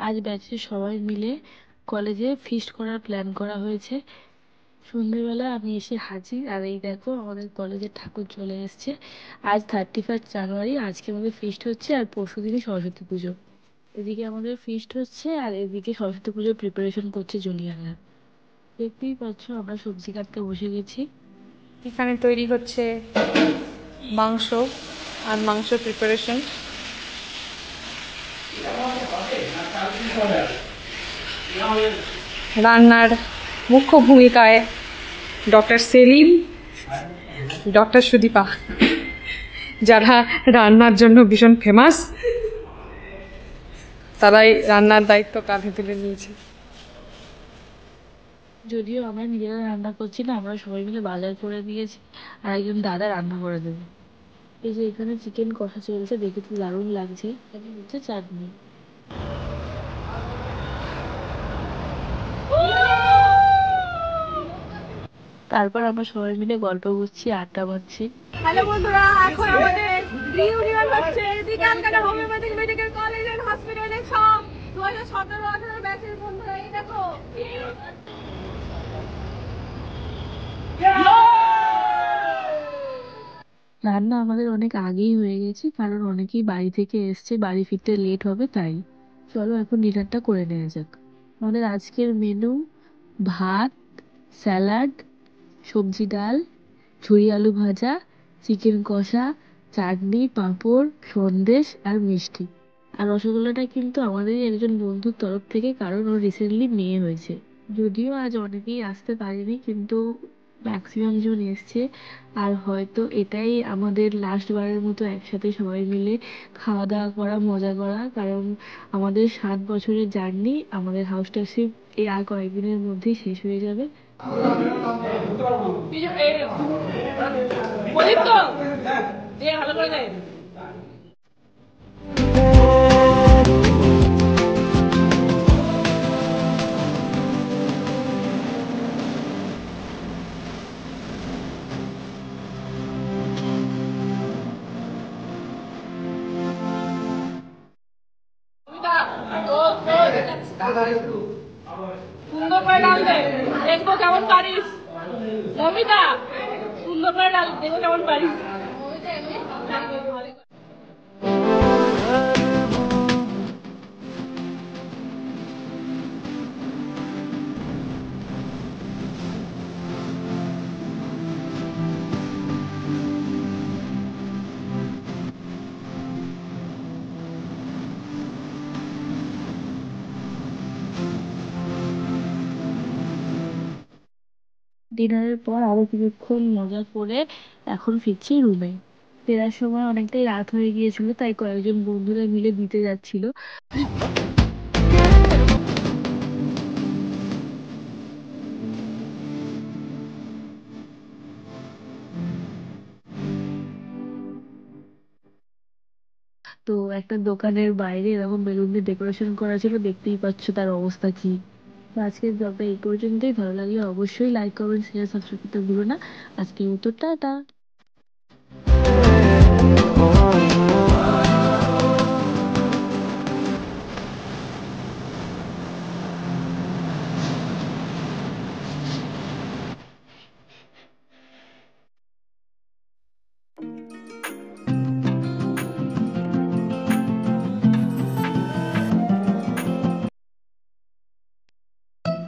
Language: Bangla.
আজ ব্যাচের সবাই মিলে কলেজে ফিস্ট করার প্ল্যান করা হয়েছে। সন্ধ্যেবেলা আমি এসে হাজির, আর এই দেখো আমাদের কলেজের ঠাকুর চলে এসছে। আজ 31 জানুয়ারি, আজকে আমাদের ফিস্ট হচ্ছে আর পরশু দিনই সরস্বতী পুজো। এদিকে আমাদের ফিস্ট হচ্ছে আর এদিকে সরস্বতী পুজোর প্রিপারেশন করছে জুনিয়ররা। দেখতেই পাচ্ছ আমরা সবজি কাটতে বসে গেছি। এখানে তৈরি হচ্ছে মাংস আর মাংস প্রিপারেশন। রান্নার মুখ্য ভূমিকায় ডক্টর সেলিম, ডক্টর সুদীপা, যারা রান্নার জন্য ভীষণ ফেমাস, তারাই রান্নার দায়িত্ব কাঁধে তুলে নিয়েছে। যদিও আমরা নিজেরা রান্না করছি না, আমরা সবাই মিলে বাজার করে দিয়েছি আর একজন দাদা রান্না করে দেবে। এই যে এখানে চিকেন কষা চলছে, দেখে তো দারুণ লাগছে। এখানে হচ্ছে চাটনি। তারপর আমরা সবাই মিলে গল্প করছি, আড্ডা মারছি। হ্যালো বন্ধুরা, এখন আমাদের রিইউনিয়ন হচ্ছে। এদিকে আমরা হোমিওপ্যাথিক মেডিকেল কলেজ এন্ড হসপিটালে সব 2017-18 ব্যাচের বন্ধুরা, এই দেখো। রান্না আমাদের অনেক আগেই হয়ে গেছে, কারণ অনেকেই বাড়ি থেকে এসছে, বাড়ি ফিরতে লেট হবে তাই। চলো এখন ডিনারটা করে নেওয়া যাক। আমাদের আজকের মেনু: ভাত, স্যালাড, সবজি ডাল, ঝুরি আলু ভাজা, চিকেন কষা, চাটনি, পাঁপড়, সন্দেশ আর মিষ্টি। আর রসগোল্লাটা কিন্তু আমাদেরই একজন বন্ধুর তরফ থেকে, কারণ ওর রিসেন্টলি মেয়ে হয়েছে। যদিও আজ অনেকেই আসতে পারেনি, কিন্তু ম্যাক্সিমাম জন এসছে। আর হয়তো এটাই আমাদের লাস্ট বারের মতো একসাথে সবাই মিলে খাওয়া দাওয়া করা, মজা করা, কারণ আমাদের 7 বছরের জার্নি, আমাদের হাউসটারশিপ এই আর কয়েকদিনের মধ্যেই শেষ হয়ে যাবে। সুন্দর করে ডালবে, দেখবো কেমন পারিস। মমিতা, সুন্দর করে ডাল, দেখবো কেমন পারিস। ডিনারের পর আরো কিছুক্ষণ মজা করে এখন ফিরছি রুমে। ফেরার সময় অনেকটাই রাত হয়ে গিয়েছিল, তাই কয়েকজন বন্ধুরা মিলে দিতে যাচ্ছিল। তো একটা দোকানের বাইরে এরকম বেলুন দিয়ে ডেকোরেশন করা ছিল, দেখতেই পাচ্ছ তার অবস্থা কি। তো আজকের ব্লগটা এই পর্যন্তই। ভালো লাগলে অবশ্যই লাইক, কমেন্ট, শেয়ার, সাবস্ক্রাইব করতে ভুলো না। আজকের মতো টাটা।